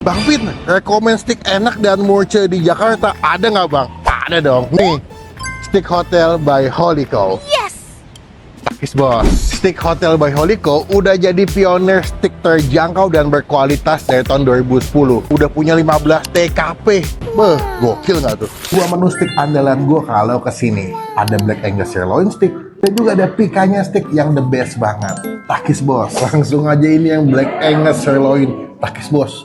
Bang Vin, rekomen steak enak dan murce di Jakarta ada nggak bang? Ada dong. Nih, Steak Hotel by Holyco. Yes! Takis bos. Steak Hotel by Holyco udah jadi pionir steak terjangkau dan berkualitas dari tahun 2010. Udah punya 15 TKP. Beh, gokil nggak tuh? Dua menu steak andalan gue kalau kesini. Ada Black Angus Sirloin Steak dan juga ada pikanya steak yang the best banget. Takis bos, langsung aja ini yang Black Angus Sirloin. Takis bos.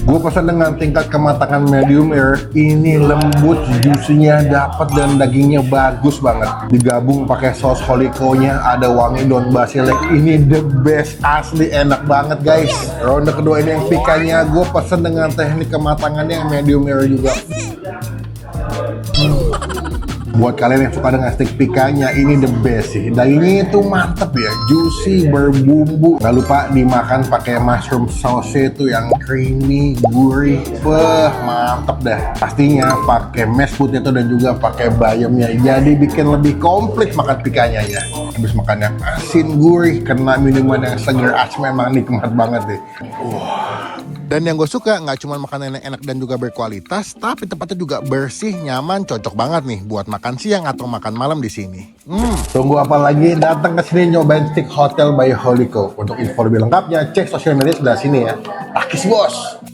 Gue pesan dengan tingkat kematangan medium rare. Ini lembut, juicy-nya dapat dan dagingnya bagus banget. Digabung pakai saus Holyco-nya, ada wangi daun basilek. Ini the best, asli enak banget guys. Ronde kedua ini yang pikanya, gue pesan dengan teknik kematangannya yang medium rare juga. Buat kalian yang suka dengan steak pikanya, ini the best sih. Dagingnya itu mantep ya, juicy, berbumbu. Gak lupa dimakan pakai mushroom sauce itu yang creamy, gurih. Wah, mantep dah. Pastinya pakai mashed potato dan juga pakai bayamnya. Jadi bikin lebih komplit makan pikanya ya. Habis makan yang asin, gurih, kena minuman yang seger, memang nikmat banget deh. Dan yang gue suka nggak cuma makanan yang enak dan juga berkualitas, tapi tempatnya juga bersih, nyaman, cocok banget nih buat makan siang atau makan malam di sini. Tunggu apa lagi? Datang ke sini nyobain Steak Hotel by Holyco. Untuk info lebih lengkapnya, cek sosial media sebelah sini ya. Takis bos.